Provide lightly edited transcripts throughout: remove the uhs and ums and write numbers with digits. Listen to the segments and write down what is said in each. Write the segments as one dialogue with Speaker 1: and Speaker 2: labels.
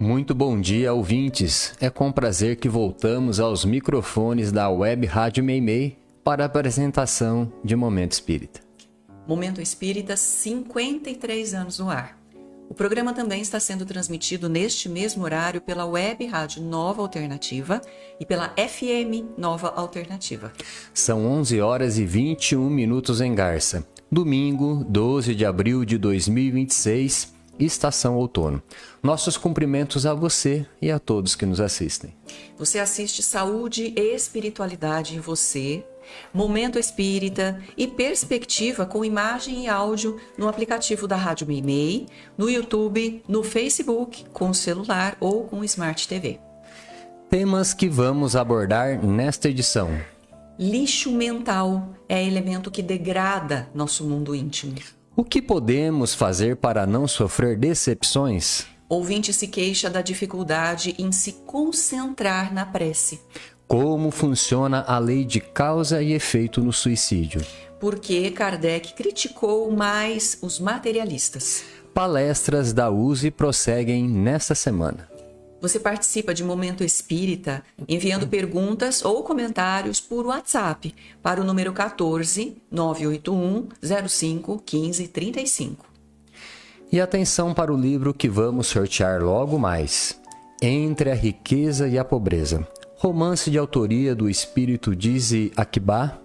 Speaker 1: Muito bom dia, ouvintes. É com prazer que voltamos aos microfones da Web Rádio Meimei para a apresentação de Momento Espírita.
Speaker 2: Momento Espírita, 53 anos no ar. O programa também está sendo transmitido neste mesmo horário pela Web Rádio Nova Alternativa e pela FM Nova Alternativa.
Speaker 1: São 11 horas e 21 minutos em Garça. Domingo, 12 de abril de 2026, Estação Outono. Nossos cumprimentos a você e a todos que nos assistem.
Speaker 2: Você assiste Saúde e Espiritualidade em Você, Momento Espírita e Perspectiva com imagem e áudio no aplicativo da Rádio Meimei, no YouTube, no Facebook, com celular ou com Smart TV.
Speaker 1: Temas que vamos abordar nesta edição.
Speaker 2: Lixo mental é elemento que degrada nosso mundo íntimo.
Speaker 1: O que podemos fazer para não sofrer decepções?
Speaker 2: Ouvinte se queixa da dificuldade em se concentrar na prece.
Speaker 1: Como funciona a lei de causa e efeito no suicídio?
Speaker 2: Por que Kardec criticou mais os materialistas?
Speaker 1: Palestras da USE prosseguem nesta semana.
Speaker 2: Você participa de Momento Espírita enviando perguntas ou comentários por WhatsApp para o número 14 981 05 15 35.
Speaker 1: E atenção para o livro que vamos sortear logo mais. Entre a Riqueza e a Pobreza. Romance de autoria do espírito Dize Akibá,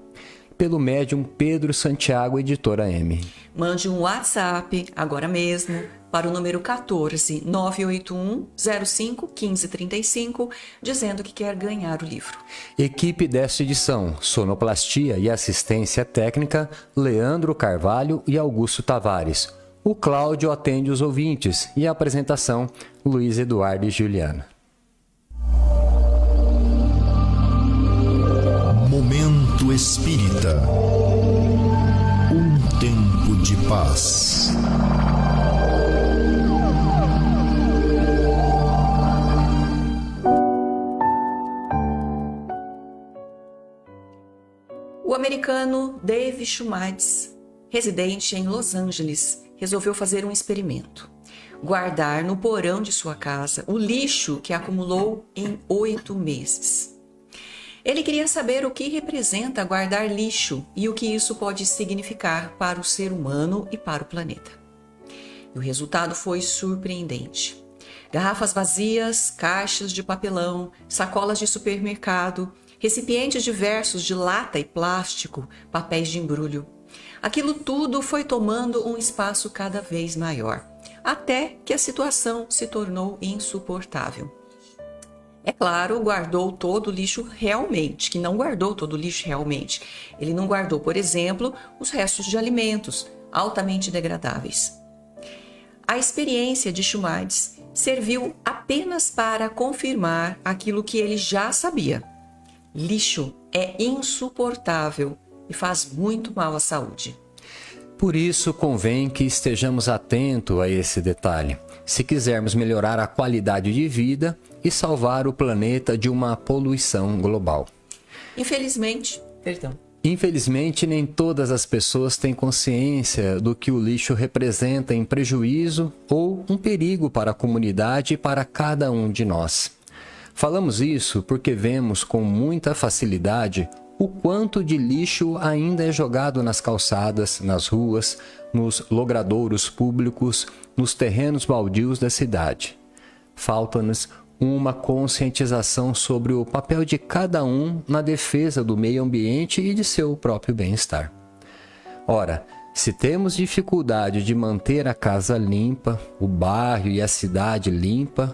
Speaker 1: pelo médium Pedro Santiago, editora M.
Speaker 2: Mande um WhatsApp agora mesmo para o número 14 981 05 15 35, dizendo que quer ganhar o livro.
Speaker 1: Equipe desta edição: sonoplastia e assistência técnica, Leandro Carvalho e Augusto Tavares. O Cláudio atende os ouvintes e a apresentação, Luiz Eduardo e Juliana.
Speaker 3: Momento Espírita. Um tempo de paz.
Speaker 2: O americano Dave Schumades, residente em Los Angeles, resolveu fazer um experimento. Guardar no porão de sua casa o lixo que acumulou em 8 meses. Ele queria saber o que representa guardar lixo e o que isso pode significar para o ser humano e para o planeta. E o resultado foi surpreendente. Garrafas vazias, caixas de papelão, sacolas de supermercado, recipientes diversos de lata e plástico, papéis de embrulho. Aquilo tudo foi tomando um espaço cada vez maior, até que a situação se tornou insuportável. É claro, guardou todo o lixo realmente, que não guardou todo o lixo realmente. Ele não guardou, por exemplo, os restos de alimentos altamente degradáveis. A experiência de Schumades serviu apenas para confirmar aquilo que ele já sabia. Lixo é insuportável e faz muito mal à saúde.
Speaker 1: Por isso, convém que estejamos atentos a esse detalhe, se quisermos melhorar a qualidade de vida e salvar o planeta de uma poluição global.
Speaker 2: Infelizmente,
Speaker 1: nem todas as pessoas têm consciência do que o lixo representa em prejuízo ou um perigo para a comunidade e para cada um de nós. Falamos isso porque vemos com muita facilidade o quanto de lixo ainda é jogado nas calçadas, nas ruas, nos logradouros públicos, nos terrenos baldios da cidade. Falta-nos uma conscientização sobre o papel de cada um na defesa do meio ambiente e de seu próprio bem-estar. Ora, se temos dificuldade de manter a casa limpa, o bairro e a cidade limpa,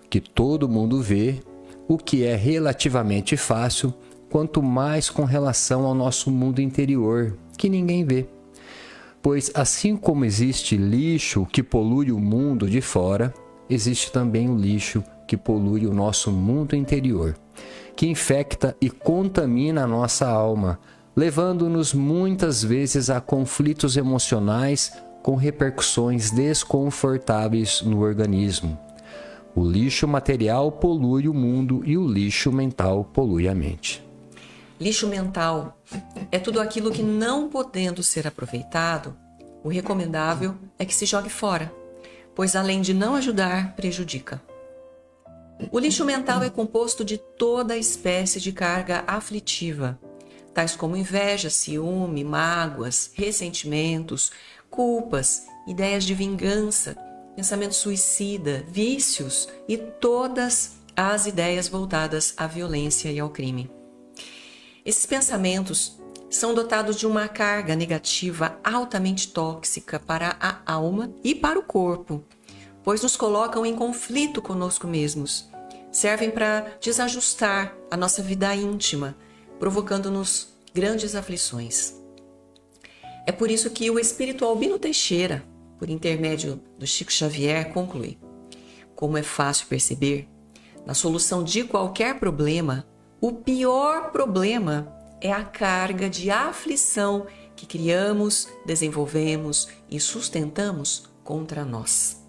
Speaker 1: que todo mundo vê, o que é relativamente fácil, quanto mais com relação ao nosso mundo interior, que ninguém vê. Pois assim como existe lixo que polui o mundo de fora, existe também o lixo que polui o nosso mundo interior, que infecta e contamina a nossa alma, levando-nos muitas vezes a conflitos emocionais com repercussões desconfortáveis no organismo. O lixo material polui o mundo e o lixo mental polui a mente.
Speaker 2: Lixo mental é tudo aquilo que, não podendo ser aproveitado, o recomendável é que se jogue fora, pois além de não ajudar, prejudica. O lixo mental é composto de toda espécie de carga aflitiva, tais como inveja, ciúme, mágoas, ressentimentos, culpas, ideias de vingança, pensamento suicida, vícios e todas as ideias voltadas à violência e ao crime. Esses pensamentos são dotados de uma carga negativa altamente tóxica para a alma e para o corpo, pois nos colocam em conflito conosco mesmos. Servem para desajustar a nossa vida íntima, provocando-nos grandes aflições. É por isso que o espírito Albino Teixeira, por intermédio do Chico Xavier, conclui: como é fácil perceber, na solução de qualquer problema, o pior problema é a carga de aflição que criamos, desenvolvemos e sustentamos contra nós.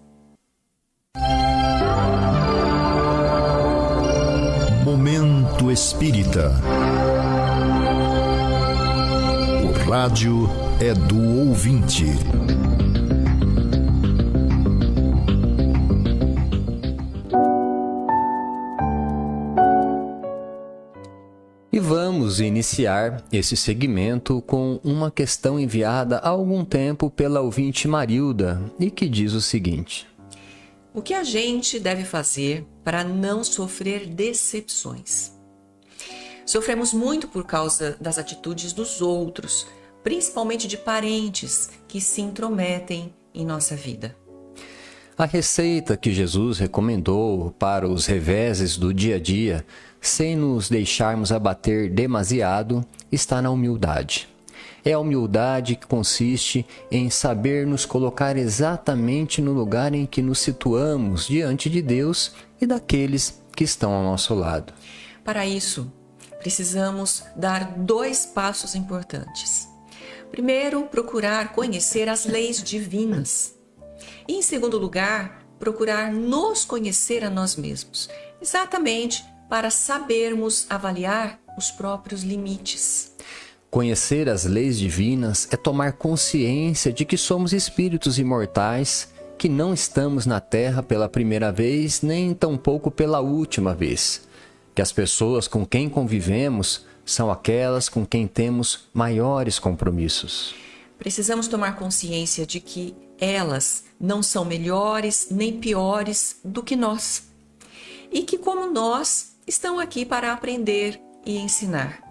Speaker 3: Momento Espírita. O rádio é do ouvinte.
Speaker 1: E vamos iniciar esse segmento com uma questão enviada há algum tempo pela ouvinte Marilda e que diz o seguinte:
Speaker 2: o que a gente deve fazer para não sofrer decepções? Sofremos muito por causa das atitudes dos outros, principalmente de parentes que se intrometem em nossa vida.
Speaker 1: A receita que Jesus recomendou para os reveses do dia a dia, sem nos deixarmos abater demasiado, está na humildade. É a humildade que consiste em saber nos colocar exatamente no lugar em que nos situamos diante de Deus e daqueles que estão ao nosso lado.
Speaker 2: Para isso, precisamos dar 2 passos importantes. Primeiro, procurar conhecer as leis divinas. E, em segundo lugar, procurar nos conhecer a nós mesmos, exatamente para sabermos avaliar os próprios limites.
Speaker 1: Conhecer as leis divinas é tomar consciência de que somos espíritos imortais, que não estamos na Terra pela primeira vez, nem tampouco pela última vez. Que as pessoas com quem convivemos são aquelas com quem temos maiores compromissos.
Speaker 2: Precisamos tomar consciência de que elas não são melhores nem piores do que nós. E que, como nós, estão aqui para aprender e ensinar.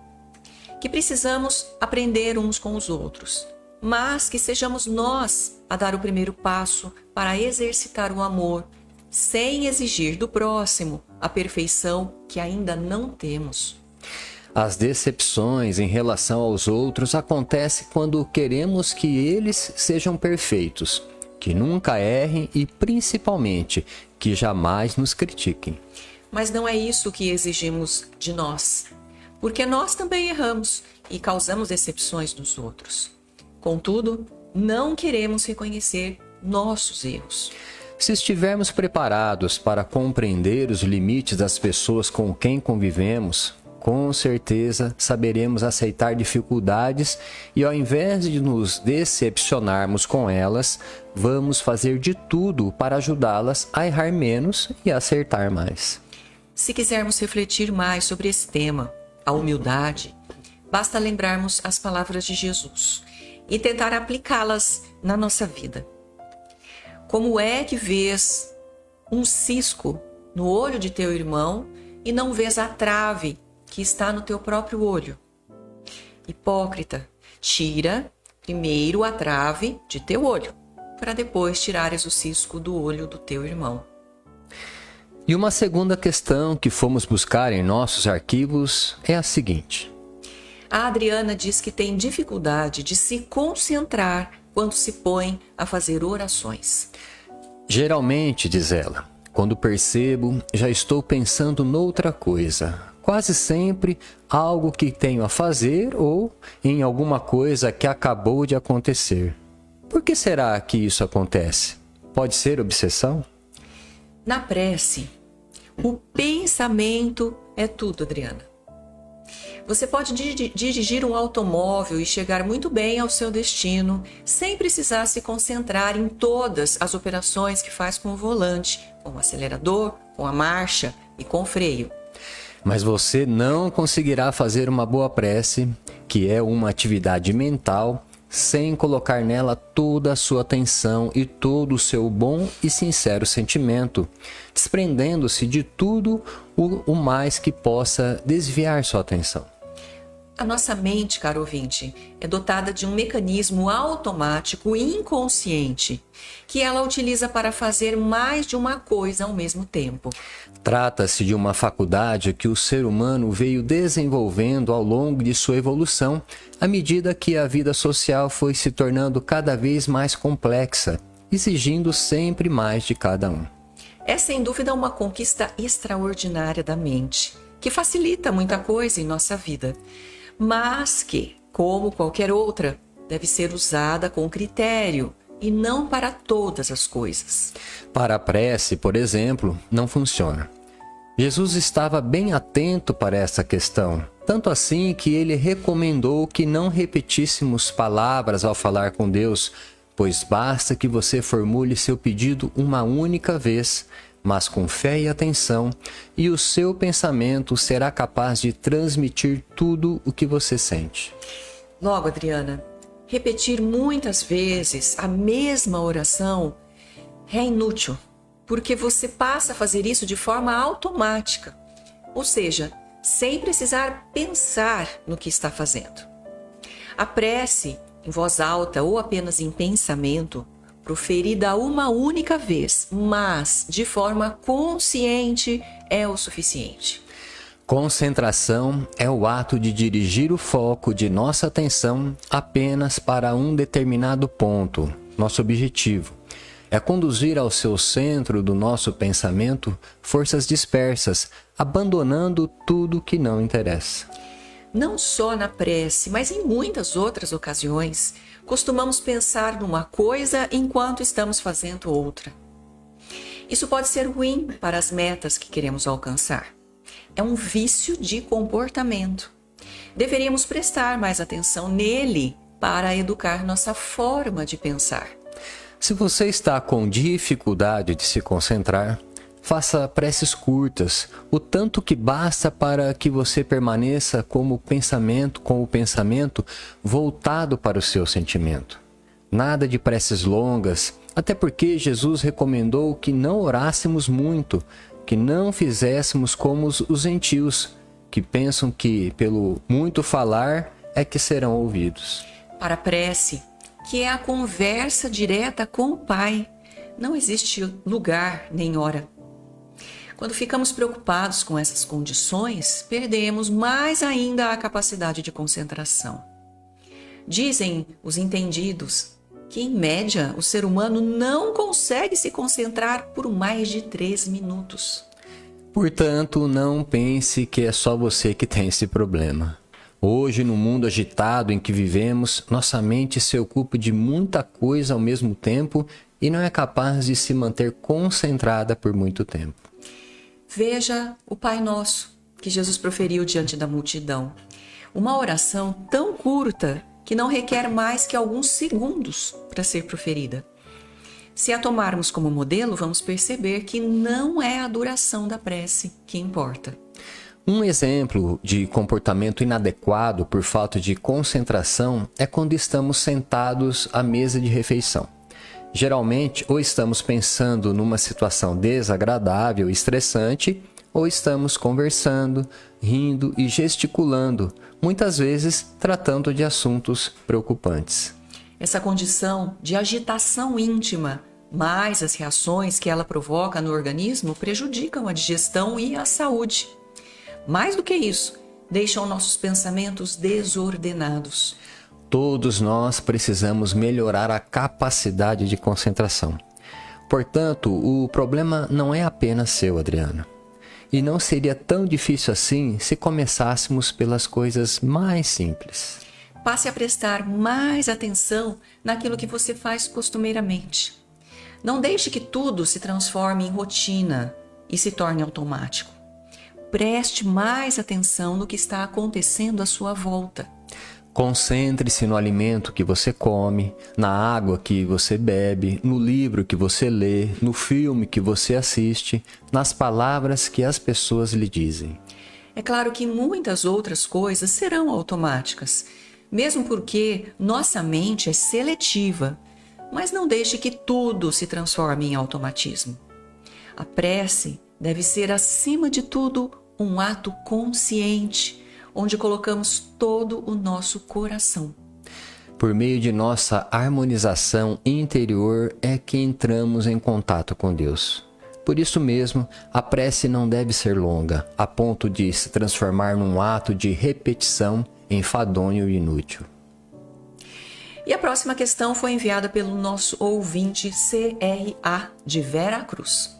Speaker 2: Que precisamos aprender uns com os outros, mas que sejamos nós a dar o primeiro passo para exercitar o amor, sem exigir do próximo a perfeição que ainda não temos.
Speaker 1: As decepções em relação aos outros acontecem quando queremos que eles sejam perfeitos, que nunca errem e, principalmente, que jamais nos critiquem.
Speaker 2: Mas não é isso que exigimos de nós, porque nós também erramos e causamos decepções nos outros. Contudo, não queremos reconhecer nossos erros.
Speaker 1: Se estivermos preparados para compreender os limites das pessoas com quem convivemos, com certeza saberemos aceitar dificuldades e, ao invés de nos decepcionarmos com elas, vamos fazer de tudo para ajudá-las a errar menos e a acertar mais.
Speaker 2: Se quisermos refletir mais sobre esse tema, a humildade, basta lembrarmos as palavras de Jesus e tentar aplicá-las na nossa vida. Como é que vês um cisco no olho de teu irmão e não vês a trave que está no teu próprio olho? Hipócrita, tira primeiro a trave de teu olho, para depois tirares o cisco do olho do teu irmão.
Speaker 1: E uma segunda questão que fomos buscar em nossos arquivos é a seguinte:
Speaker 2: a Adriana diz que tem dificuldade de se concentrar quando se põe a fazer orações.
Speaker 1: Geralmente, diz ela, quando percebo, já estou pensando noutra coisa. Quase sempre algo que tenho a fazer ou em alguma coisa que acabou de acontecer. Por que será que isso acontece? Pode ser obsessão?
Speaker 2: Na prece, o pensamento é tudo, Adriana. Você pode dirigir um automóvel e chegar muito bem ao seu destino, sem precisar se concentrar em todas as operações que faz com o volante, com o acelerador, com a marcha, e com freio.
Speaker 1: Mas você não conseguirá fazer uma boa prece, que é uma atividade mental, sem colocar nela toda a sua atenção e todo o seu bom e sincero sentimento, desprendendo-se de tudo o mais que possa desviar sua atenção.
Speaker 2: A nossa mente, caro ouvinte, é dotada de um mecanismo automático inconsciente que ela utiliza para fazer mais de uma coisa ao mesmo tempo.
Speaker 1: Trata-se de uma faculdade que o ser humano veio desenvolvendo ao longo de sua evolução, à medida que a vida social foi se tornando cada vez mais complexa, exigindo sempre mais de cada um.
Speaker 2: É sem dúvida uma conquista extraordinária da mente, que facilita muita coisa em nossa vida, mas que, como qualquer outra, deve ser usada com critério e não para todas as coisas.
Speaker 1: Para a prece, por exemplo, não funciona. Jesus estava bem atento para essa questão, tanto assim que ele recomendou que não repetíssemos palavras ao falar com Deus, pois basta que você formule seu pedido uma única vez, mas com fé e atenção, e o seu pensamento será capaz de transmitir tudo o que você sente.
Speaker 2: Logo, Adriana, repetir muitas vezes a mesma oração é inútil, porque você passa a fazer isso de forma automática, ou seja, sem precisar pensar no que está fazendo. A prece, em voz alta ou apenas em pensamento, proferida uma única vez, mas de forma consciente, é o suficiente.
Speaker 1: Concentração é o ato de dirigir o foco de nossa atenção apenas para um determinado ponto, nosso objetivo. É conduzir ao seu centro do nosso pensamento forças dispersas, abandonando tudo que não interessa.
Speaker 2: Não só na prece, mas em muitas outras ocasiões, costumamos pensar numa coisa enquanto estamos fazendo outra. Isso pode ser ruim para as metas que queremos alcançar. É um vício de comportamento. Deveríamos prestar mais atenção nele para educar nossa forma de pensar.
Speaker 1: Se você está com dificuldade de se concentrar, faça preces curtas, o tanto que basta para que você permaneça com o pensamento voltado para o seu sentimento. Nada de preces longas, até porque Jesus recomendou que não orássemos muito, que não fizéssemos como os gentios, que pensam que pelo muito falar é que serão ouvidos.
Speaker 2: Para a prece, que é a conversa direta com o Pai, não existe lugar nem hora. Quando ficamos preocupados com essas condições, perdemos mais ainda a capacidade de concentração. Dizem os entendidos que, em média, o ser humano não consegue se concentrar por mais de 3 minutos.
Speaker 1: Portanto, não pense que é só você que tem esse problema. Hoje, no mundo agitado em que vivemos, nossa mente se ocupa de muita coisa ao mesmo tempo e não é capaz de se manter concentrada por muito tempo.
Speaker 2: Veja o Pai Nosso, que Jesus proferiu diante da multidão. Uma oração tão curta que não requer mais que alguns segundos para ser proferida. Se a tomarmos como modelo, vamos perceber que não é a duração da prece que importa.
Speaker 1: Um exemplo de comportamento inadequado por falta de concentração é quando estamos sentados à mesa de refeição. Geralmente, ou estamos pensando numa situação desagradável e estressante, ou estamos conversando, rindo e gesticulando, muitas vezes tratando de assuntos preocupantes.
Speaker 2: Essa condição de agitação íntima, mais as reações que ela provoca no organismo, prejudicam a digestão e a saúde. Mais do que isso, deixam nossos pensamentos desordenados.
Speaker 1: Todos nós precisamos melhorar a capacidade de concentração. Portanto, o problema não é apenas seu, Adriana. E não seria tão difícil assim se começássemos pelas coisas mais simples.
Speaker 2: Passe a prestar mais atenção naquilo que você faz costumeiramente. Não deixe que tudo se transforme em rotina e se torne automático. Preste mais atenção no que está acontecendo à sua volta.
Speaker 1: Concentre-se no alimento que você come, na água que você bebe, no livro que você lê, no filme que você assiste, nas palavras que as pessoas lhe dizem.
Speaker 2: É claro que muitas outras coisas serão automáticas, mesmo porque nossa mente é seletiva, mas não deixe que tudo se transforme em automatismo. A prece deve ser, acima de tudo, um ato consciente, onde colocamos todo o nosso coração.
Speaker 1: Por meio de nossa harmonização interior é que entramos em contato com Deus. Por isso mesmo, a prece não deve ser longa, a ponto de se transformar num ato de repetição enfadonho e inútil.
Speaker 2: E a próxima questão foi enviada pelo nosso ouvinte CRA de Vera Cruz.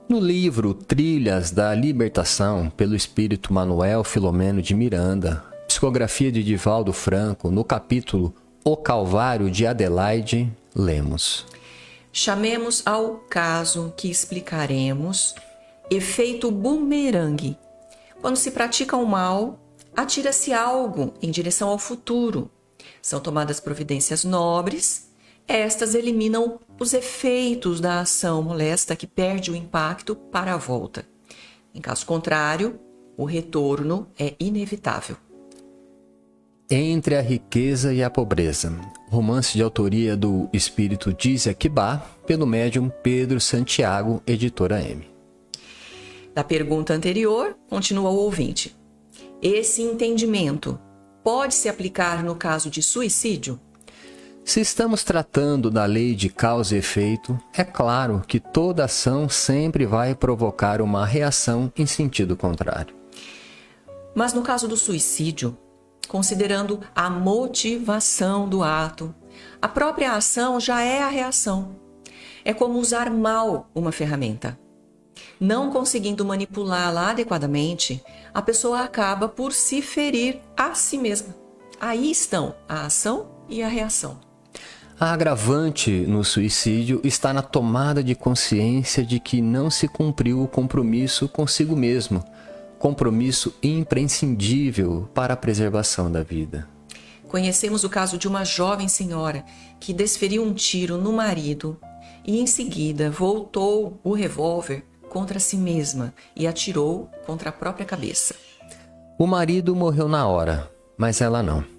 Speaker 1: No livro Trilhas da Libertação, pelo espírito Manuel Filomeno de Miranda, psicografia de Divaldo Franco, no capítulo O Calvário de Adelaide, lemos:
Speaker 2: Chamemos ao caso que explicaremos efeito bumerangue. Quando se pratica o mal, atira-se algo em direção ao futuro. São tomadas providências nobres. Estas eliminam os efeitos da ação molesta que perde o impacto para a volta. Em caso contrário, o retorno é inevitável.
Speaker 1: Entre a riqueza e a pobreza. Romance de autoria do espírito Dizia Quibá, pelo médium Pedro Santiago, editora M.
Speaker 2: Da pergunta anterior, continua o ouvinte. Esse entendimento pode se aplicar no caso de suicídio?
Speaker 1: Se estamos tratando da lei de causa e efeito, é claro que toda ação sempre vai provocar uma reação em sentido contrário.
Speaker 2: Mas no caso do suicídio, considerando a motivação do ato, a própria ação já é a reação. É como usar mal uma ferramenta. Não conseguindo manipulá-la adequadamente, a pessoa acaba por se ferir a si mesma. Aí estão a ação e a reação.
Speaker 1: A agravante no suicídio está na tomada de consciência de que não se cumpriu o compromisso consigo mesmo, compromisso imprescindível para a preservação da vida.
Speaker 2: Conhecemos o caso de uma jovem senhora que desferiu um tiro no marido e em seguida voltou o revólver contra si mesma e atirou contra a própria cabeça.
Speaker 1: O marido morreu na hora, mas ela não.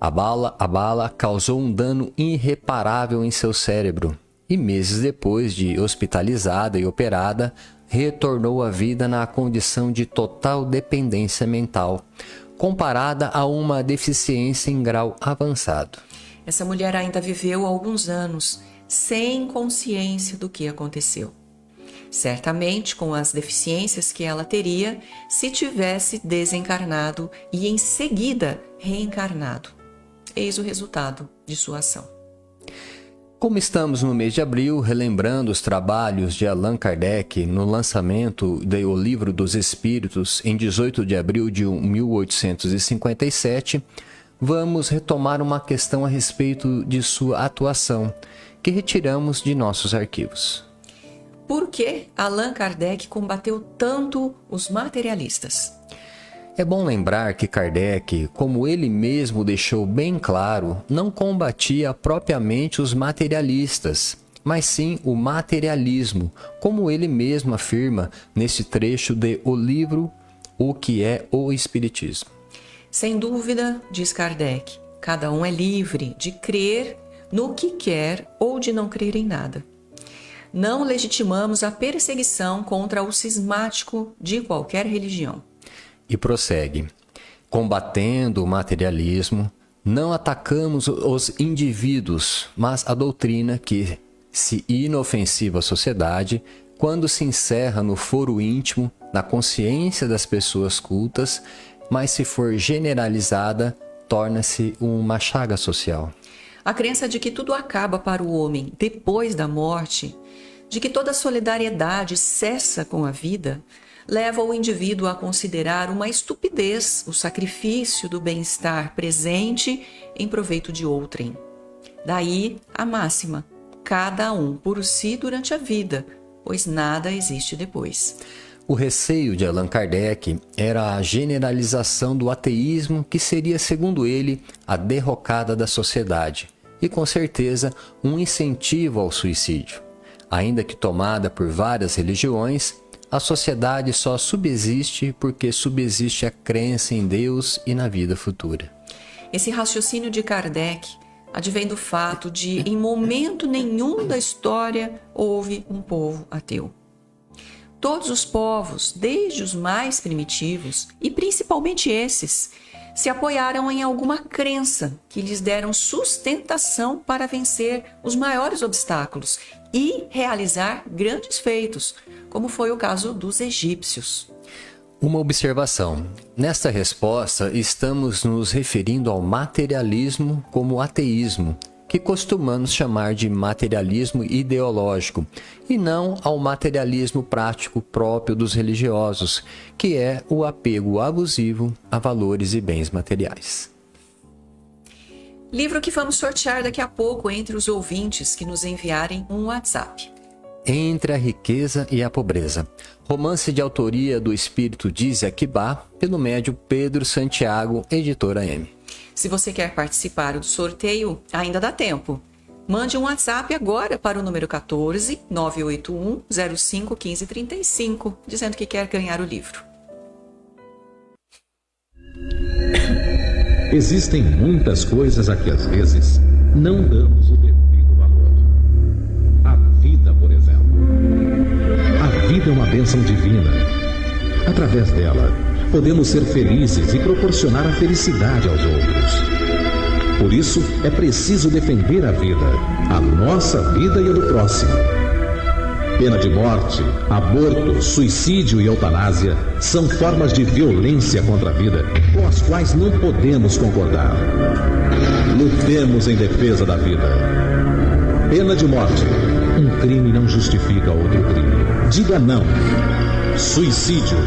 Speaker 1: A bala causou um dano irreparável em seu cérebro e meses depois de hospitalizada e operada, retornou à vida na condição de total dependência mental, comparada a uma deficiência em grau avançado.
Speaker 2: Essa mulher ainda viveu alguns anos sem consciência do que aconteceu. Certamente com as deficiências que ela teria se tivesse desencarnado e em seguida reencarnado. Eis o resultado de sua ação.
Speaker 1: Como estamos no mês de abril, relembrando os trabalhos de Allan Kardec no lançamento do Livro dos Espíritos em 18 de abril de 1857, vamos retomar uma questão a respeito de sua atuação, que retiramos de nossos arquivos.
Speaker 2: Por que Allan Kardec combateu tanto os materialistas?
Speaker 1: É bom lembrar que Kardec, como ele mesmo deixou bem claro, não combatia propriamente os materialistas, mas sim o materialismo, como ele mesmo afirma nesse trecho de O Livro O que é o Espiritismo.
Speaker 2: Sem dúvida, diz Kardec, cada um é livre de crer no que quer ou de não crer em nada. Não legitimamos a perseguição contra o cismático de qualquer religião.
Speaker 1: E prossegue: combatendo o materialismo, não atacamos os indivíduos, mas a doutrina que, se inofensiva à sociedade, quando se encerra no foro íntimo, na consciência das pessoas cultas, mas se for generalizada, torna-se uma chaga social.
Speaker 2: A crença de que tudo acaba para o homem depois da morte, de que toda solidariedade cessa com a vida, leva o indivíduo a considerar uma estupidez o sacrifício do bem-estar presente em proveito de outrem. Daí a máxima, cada um por si durante a vida, pois nada existe depois.
Speaker 1: O receio de Allan Kardec era a generalização do ateísmo, que seria, segundo ele, a derrocada da sociedade e, com certeza, um incentivo ao suicídio. Ainda que tomada por várias religiões, a sociedade só subsiste porque subsiste a crença em Deus e na vida futura.
Speaker 2: Esse raciocínio de Kardec advém do fato de, em momento nenhum da história, houve um povo ateu. Todos os povos, desde os mais primitivos, e principalmente esses, se apoiaram em alguma crença que lhes deram sustentação para vencer os maiores obstáculos e realizar grandes feitos, como foi o caso dos egípcios.
Speaker 1: Uma observação. Nesta resposta, estamos nos referindo ao materialismo como ateísmo, que costumamos chamar de materialismo ideológico, e não ao materialismo prático próprio dos religiosos, que é o apego abusivo a valores e bens materiais.
Speaker 2: Livro que vamos sortear daqui a pouco entre os ouvintes que nos enviarem um WhatsApp.
Speaker 1: Entre a riqueza e a pobreza. Romance de autoria do espírito Dizzy Akibá, pelo médium Pedro Santiago, editora M.
Speaker 2: Se você quer participar do sorteio, ainda dá tempo. Mande um WhatsApp agora para o número 14 981 05 15 35, dizendo que quer ganhar o livro.
Speaker 4: Existem muitas coisas a que às vezes não damos o devido valor. A vida, por exemplo. A vida é uma bênção divina. Através dela, podemos ser felizes e proporcionar a felicidade aos outros. Por isso, é preciso defender a vida, a nossa vida e a do próximo. Pena de morte, aborto, suicídio e eutanásia são formas de violência contra a vida com as quais não podemos concordar. Lutemos em defesa da vida. Pena de morte. Um crime não justifica outro crime. Diga não. Suicídio.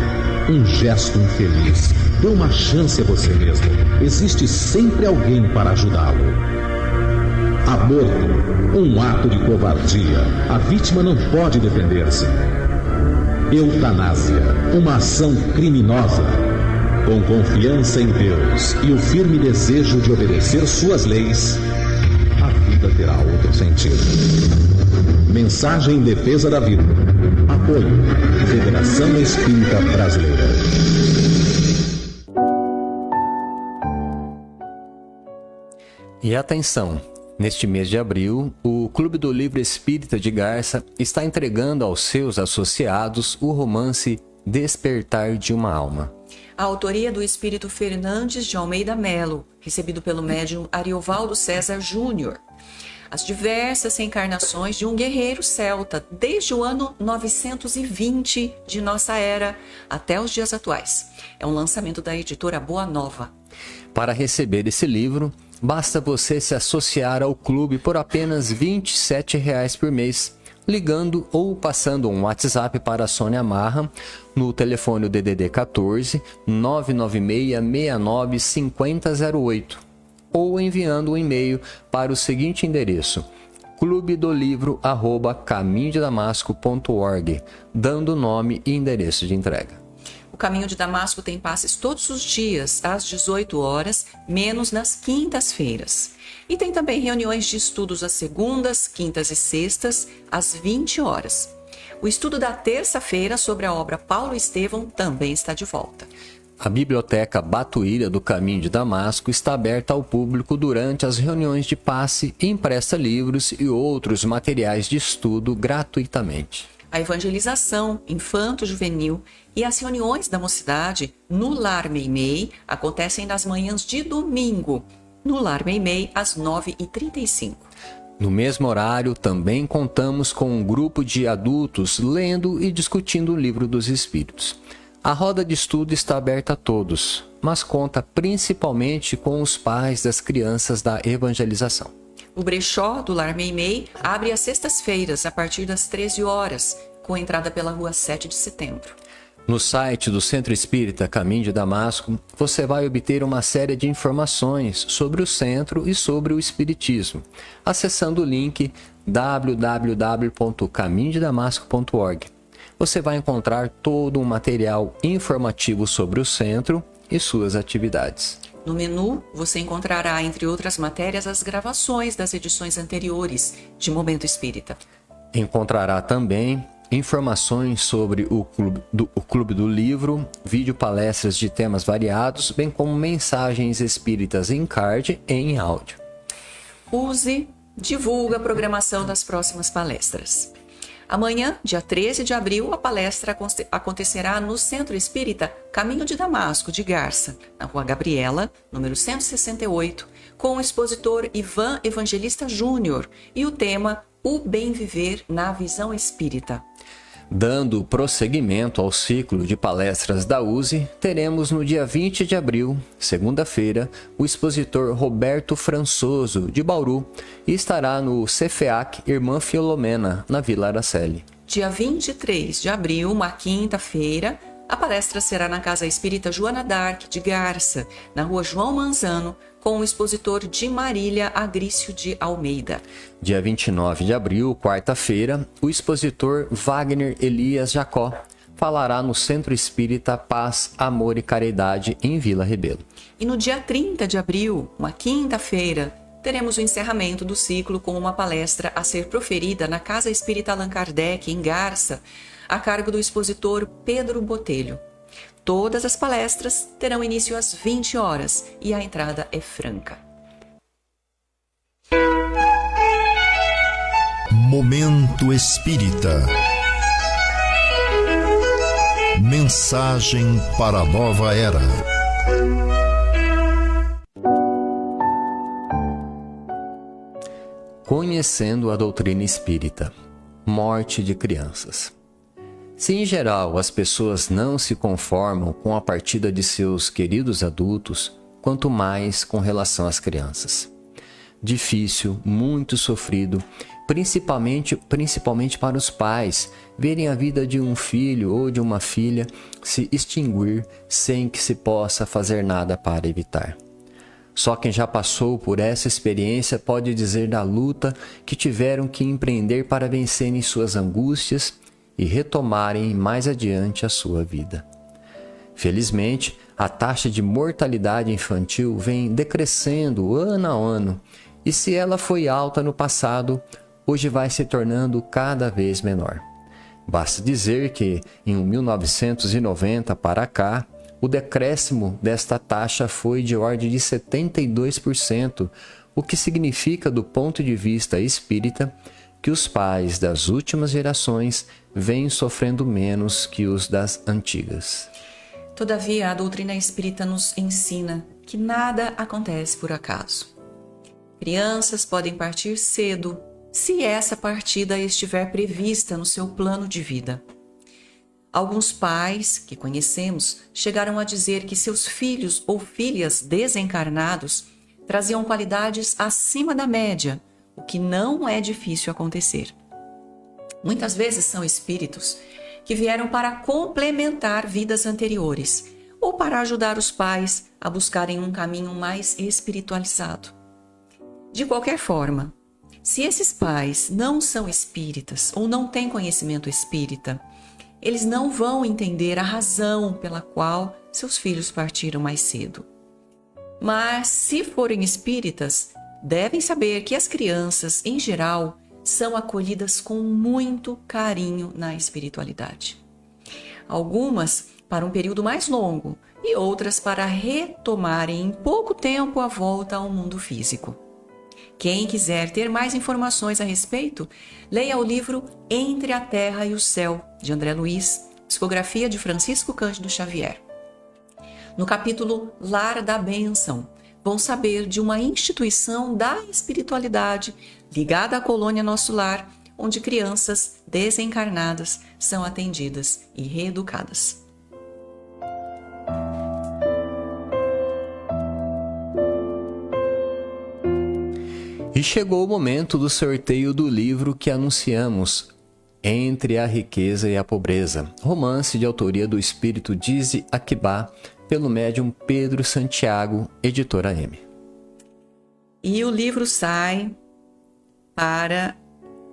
Speaker 4: Um gesto infeliz. Dê uma chance a você mesmo. Existe sempre alguém para ajudá-lo. Aborto, um ato de covardia. A vítima não pode defender-se. Eutanásia, uma ação criminosa. Com confiança em Deus e o firme desejo de obedecer suas leis, a vida terá outro sentido. Mensagem em defesa da vida. Apoio. Federação Espírita Brasileira.
Speaker 1: E atenção! Neste mês de abril, o Clube do Livro Espírita de Garça está entregando aos seus associados o romance Despertar de uma Alma.
Speaker 2: A autoria do espírito Fernandes de Almeida Melo, recebido pelo médium Ariovaldo César Júnior. As diversas reencarnações de um guerreiro celta, desde o ano 920 de nossa era até os dias atuais. É um lançamento da editora Boa Nova.
Speaker 1: Para receber esse livro, basta você se associar ao clube por apenas R$ 27,00 por mês, ligando ou passando um WhatsApp para a Sônia Marra no telefone DDD 14 996 69 5008 ou enviando um e-mail para o seguinte endereço: clubedolivro@caminhodedamasco.org, dando nome e endereço de entrega.
Speaker 2: O Caminho de Damasco tem passes todos os dias, às 18 horas, menos nas quintas-feiras. E tem também reuniões de estudos às segundas, quintas e sextas, às 20 horas. O estudo da terça-feira sobre a obra Paulo Estevão também está de volta.
Speaker 1: A Biblioteca Batuíra do Caminho de Damasco está aberta ao público durante as reuniões de passe e empresta livros e outros materiais de estudo gratuitamente.
Speaker 2: A evangelização infanto-juvenil e as reuniões da mocidade no Lar Meimei acontecem nas manhãs de domingo, no Lar Meimei, às 9h35.
Speaker 1: No mesmo horário, também contamos com um grupo de adultos lendo e discutindo o Livro dos Espíritos. A roda de estudo está aberta a todos, mas conta principalmente com os pais das crianças da evangelização.
Speaker 2: O brechó do Lar Meimei abre às sextas-feiras, a partir das 13 horas, com entrada pela rua 7 de setembro.
Speaker 1: No site do Centro Espírita Caminho de Damasco, você vai obter uma série de informações sobre o centro e sobre o espiritismo, acessando o link www.caminhodedamasco.org. você vai encontrar todo um material informativo sobre o centro e suas atividades.
Speaker 2: No menu, você encontrará, entre outras matérias, as gravações das edições anteriores de Momento Espírita.
Speaker 1: Encontrará também informações sobre o Clube do Livro, vídeo palestras de temas variados, bem como mensagens espíritas em card e em áudio.
Speaker 2: Divulga a programação das próximas palestras. Amanhã, dia 13 de abril, a palestra acontecerá no Centro Espírita Caminho de Damasco, de Garça, na Rua Gabriela, número 168, com o expositor Ivan Evangelista Júnior e o tema O Bem Viver na Visão Espírita.
Speaker 1: Dando prosseguimento ao ciclo de palestras da USE, teremos no dia 20 de abril, segunda-feira, o expositor Roberto Françoso, de Bauru, e estará no CFEAC Irmã Filomena, na Vila Araceli.
Speaker 2: Dia 23 de abril, uma quinta-feira, a palestra será na Casa Espírita Joana d'Arc, de Garça, na Rua João Manzano, com o expositor de Marília Agrício de Almeida.
Speaker 1: Dia 29 de abril, quarta-feira, o expositor Wagner Elias Jacó falará no Centro Espírita Paz, Amor e Caridade, em Vila Rebelo.
Speaker 2: E no dia 30 de abril, uma quinta-feira, teremos o encerramento do ciclo com uma palestra a ser proferida na Casa Espírita Allan Kardec, em Garça, a cargo do expositor Pedro Botelho. Todas as palestras terão início às 20 horas e a entrada é franca.
Speaker 3: Momento Espírita. Mensagem para a nova era.
Speaker 1: Conhecendo a doutrina espírita. Morte de crianças. Se em geral as pessoas não se conformam com a partida de seus queridos adultos, quanto mais com relação às crianças. Difícil, muito sofrido, principalmente para os pais, verem a vida de um filho ou de uma filha se extinguir sem que se possa fazer nada para evitar. Só quem já passou por essa experiência pode dizer da luta que tiveram que empreender para vencerem suas angústias e retomarem mais adiante a sua vida. Felizmente, a taxa de mortalidade infantil vem decrescendo ano a ano, e se ela foi alta no passado, hoje vai se tornando cada vez menor. Basta dizer que, em 1990 para cá, o decréscimo desta taxa foi de ordem de 72%, o que significa, do ponto de vista espírita, que os pais das últimas gerações vêm sofrendo menos que os das antigas.
Speaker 2: Todavia, a doutrina espírita nos ensina que nada acontece por acaso. Crianças podem partir cedo, se essa partida estiver prevista no seu plano de vida. Alguns pais que conhecemos chegaram a dizer que seus filhos ou filhas desencarnados traziam qualidades acima da média, o que não é difícil acontecer. Muitas vezes são espíritos que vieram para complementar vidas anteriores ou para ajudar os pais a buscarem um caminho mais espiritualizado. De qualquer forma, se esses pais não são espíritas ou não têm conhecimento espírita, eles não vão entender a razão pela qual seus filhos partiram mais cedo. Mas, se forem espíritas, devem saber que as crianças, em geral, são acolhidas com muito carinho na espiritualidade. Algumas para um período mais longo e outras para retomarem em pouco tempo a volta ao mundo físico. Quem quiser ter mais informações a respeito, leia o livro Entre a Terra e o Céu, de André Luiz, psicografia de Francisco Cândido Xavier. No capítulo Lar da Bênção, vão saber de uma instituição da espiritualidade ligada à colônia Nosso Lar, onde crianças desencarnadas são atendidas e reeducadas.
Speaker 1: E chegou o momento do sorteio do livro que anunciamos, Entre a Riqueza e a Pobreza, romance de autoria do espírito Dize Akibá, pelo médium Pedro Santiago, editora M.
Speaker 2: E o livro sai para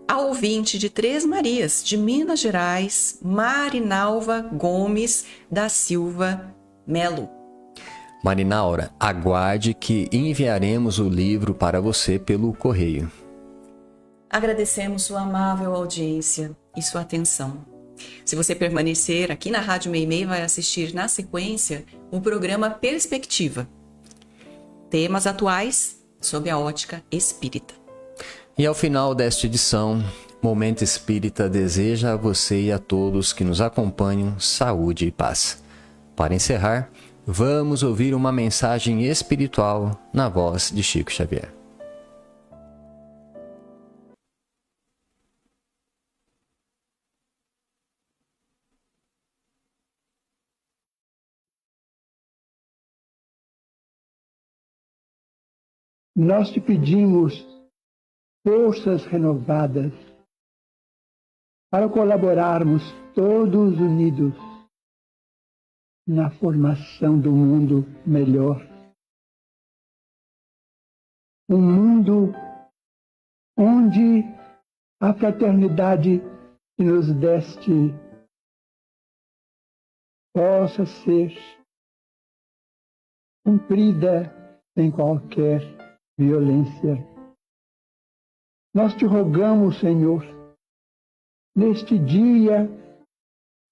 Speaker 2: A ouvinte de Três Marias, de Minas Gerais, Marinalva Gomes da Silva Melo.
Speaker 1: Marinaura, aguarde que enviaremos o livro para você pelo correio.
Speaker 2: Agradecemos sua amável audiência e sua atenção. Se você permanecer aqui na Rádio Meimei, vai assistir na sequência o programa Perspectiva. Temas atuais sob a ótica espírita.
Speaker 1: E ao final desta edição, Momento Espírita deseja a você e a todos que nos acompanham saúde e paz. Para encerrar, vamos ouvir uma mensagem espiritual na voz de Chico Xavier.
Speaker 5: Nós te pedimos forças renovadas para colaborarmos todos unidos na formação do mundo melhor. Um mundo onde a fraternidade que nos deste possa ser cumprida sem qualquer violência. Nós te rogamos, Senhor, neste dia,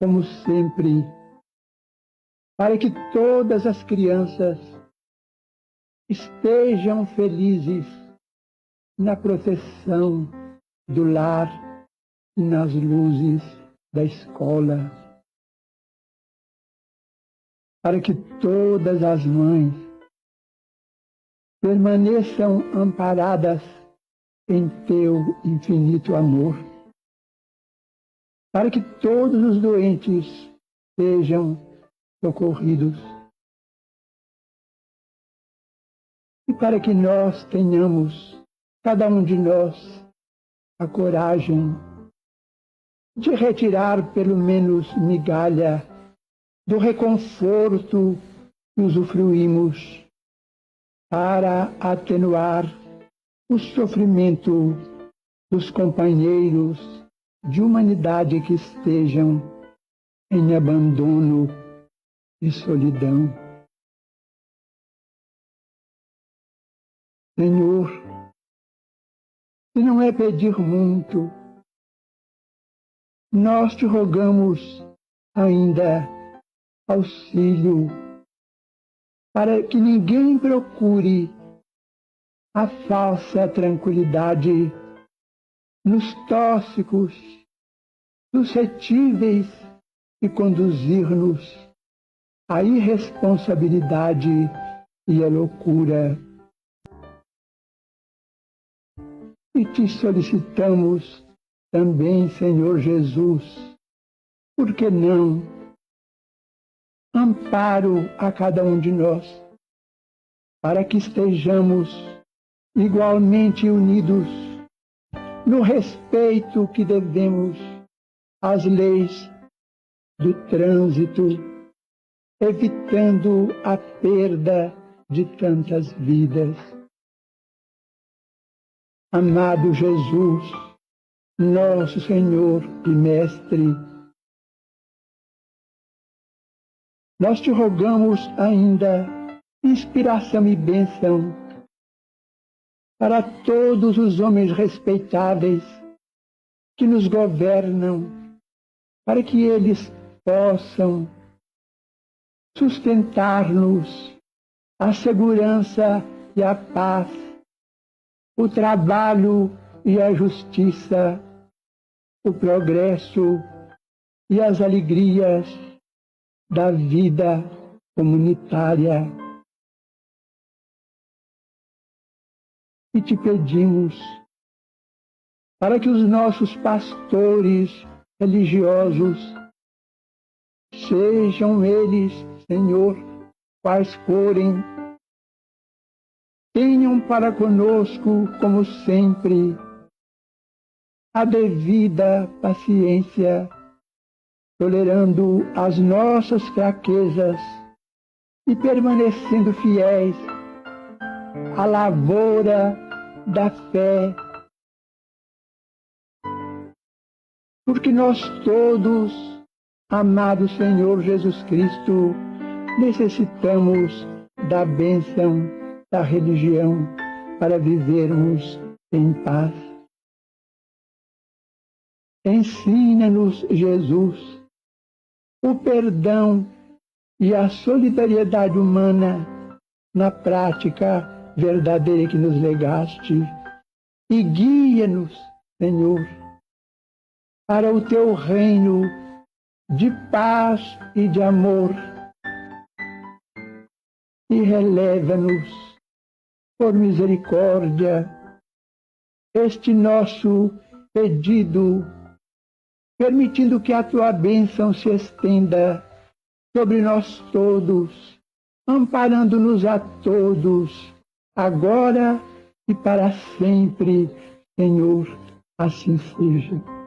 Speaker 5: como sempre, para que todas as crianças estejam felizes na proteção do lar e nas luzes da escola, para que todas as mães permaneçam amparadas em teu infinito amor, para que todos os doentes sejam socorridos e para que nós tenhamos, cada um de nós, a coragem de retirar pelo menos migalha do reconforto que usufruímos para atenuar o sofrimento dos companheiros de humanidade que estejam em abandono e solidão. Senhor, se não é pedir muito, nós te rogamos ainda auxílio para que ninguém procure a falsa tranquilidade nos tóxicos, suscetíveis de conduzir-nos à irresponsabilidade e à loucura. E te solicitamos também, Senhor Jesus, por que não, amparo a cada um de nós, para que estejamos igualmente unidos no respeito que devemos às leis do trânsito, evitando a perda de tantas vidas. Amado Jesus, nosso Senhor e Mestre, nós te rogamos ainda inspiração e bênção para todos os homens respeitáveis que nos governam, para que eles possam sustentar-nos a segurança e a paz, o trabalho e a justiça, o progresso e as alegrias da vida comunitária. E te pedimos para que os nossos pastores religiosos, sejam eles, Senhor, quais forem, tenham para conosco, como sempre, a devida paciência, tolerando as nossas fraquezas e permanecendo fiéis à lavoura da fé porque nós todos, amado Senhor Jesus Cristo, necessitamos da bênção da religião para vivermos em paz. Ensina-nos, Jesus, o perdão e a solidariedade humana na prática verdadeira que nos legaste, e guia-nos, Senhor, para o teu reino de paz e de amor, e releva-nos, por misericórdia, este nosso pedido, permitindo que a tua bênção se estenda sobre nós todos, amparando-nos a todos, agora e para sempre, Senhor, assim seja.